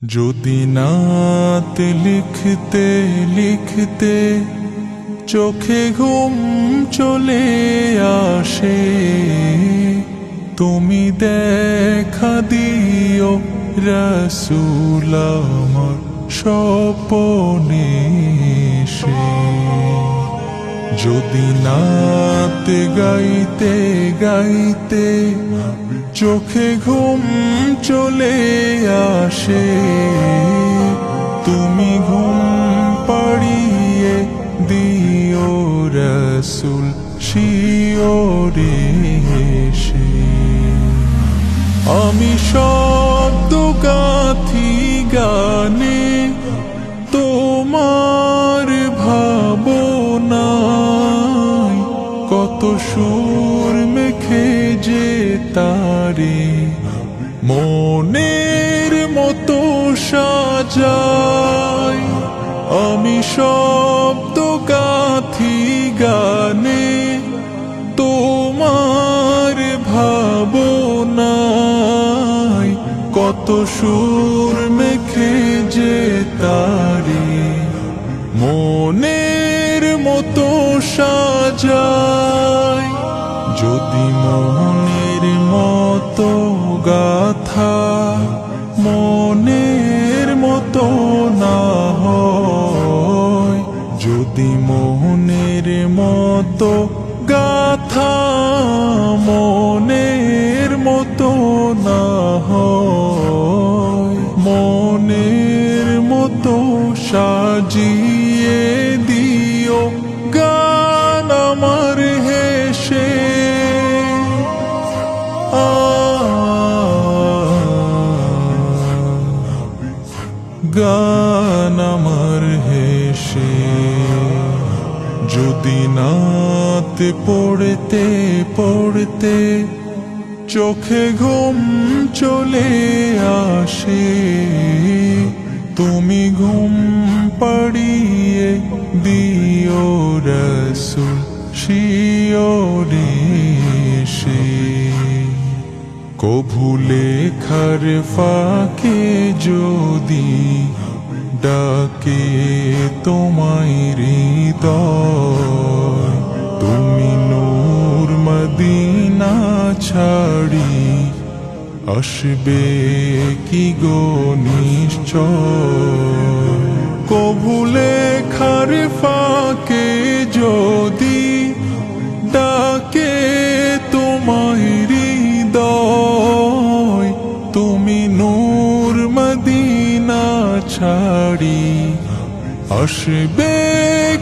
যদি নাত লিখতে লিখতে চোখে ঘুম চলে আসে, তুমি দেখা দিও রাসূল আমার স্বপনে এসে। যদি নাত গাইতে গাইতে চোখে ঘুম চলে আসে, তুমি ঘুম পাড়িয়ে দিও রাসূল শিওরে এসে। আমি শব্দ গাথি গানে তোমার ভাবনায়, কত সুর মেখে যে তারে মনের মতো সাজাই। আমি শব্দ গাথি গানে তোমার ভাবনায়, কত সুর মেখে যে তারে মনের মতো সাজাই। যদি মনের মতো গাথা মনের মতো না হয়, যদি মনের মতো গাথা মনের মতো না হয়, মনের মতো সাজিয়ে দিও গান আমার হেসে। গান আমার হেসে। যদি নাত পড়তে পড়তে চোখে ঘুম চলে আসে, তুমি ঘুম পাড়িয়ে দিও রাসূল শিওরে এসে। কভু লেখার ফাঁকে যদি ডাকে তোমায় হৃদয়, তুমি নূর মদিনা ছাড়ি আসবে কি গো নিশ্চয়। কভু লেখার ফাঁকে যদি ডাকে তোমায় হৃদয়, তুমি নূর মদিনা ছাড়ি আসবে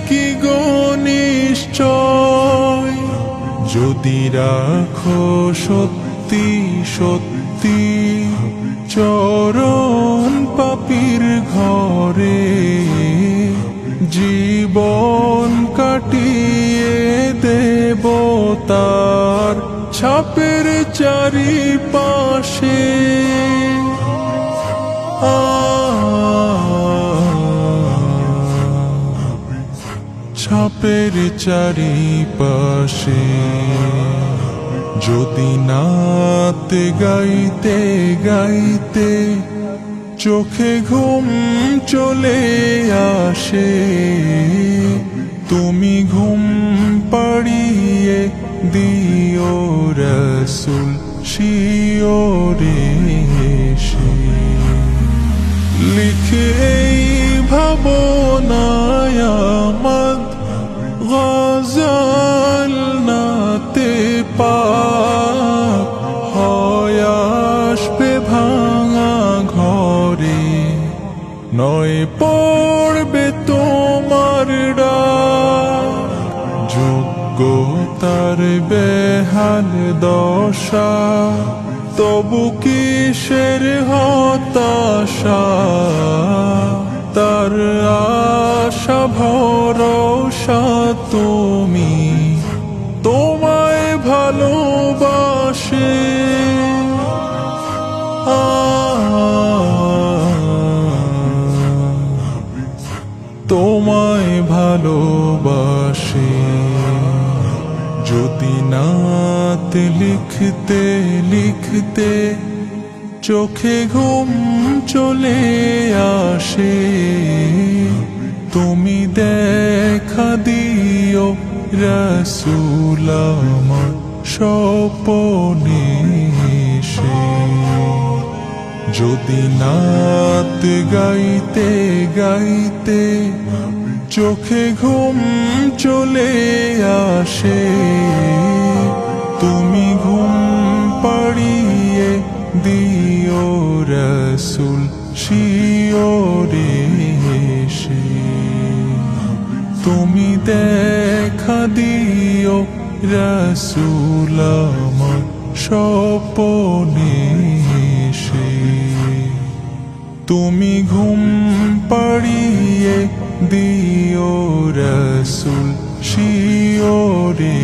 কি গো নিশ্চয়। যদি রাখো সত্যি সত্যি চরণ পাপীর ঘরে, জীবন কাটিয়ে দেব তার ছাপের চারিপাশে। ছাপের চারিপাশে। যদি নাত গাইতে গাইতে চোখে ঘুম চলে আসে, তুমি ঘুম পাড়িয়ে দিও রাসূল শিওরে এসে। লিখে এই ভাবনায় আমার গজল নাতে পাক হয় আসবে ভাঙা ঘরে, নয় পড়বে তোমার ডাক। যোগ্যতার বেহাল দশা, তবু কিসের হতাশা, তার আশা ভরসা তুমি তোমায় ভালোবাসে। তোমায় ভালোবাসে। যদি নাত লিখতে লিখতে চোখে ঘুম চলে আসে তুমি দেখা দিও রাসূল আমার স্বপনে এসে। যদি নাত গাইতে গাইতে চোখে ঘুম চলে আসে তুমি ঘুম পাড়িয়ে দিও রাসূল শিওরে এসে। তুমি দেখা দিও রাসূল আমার স্বপনে এসে। তুমি ঘুম পাড়িয়ে দিও রাসূল শিওরে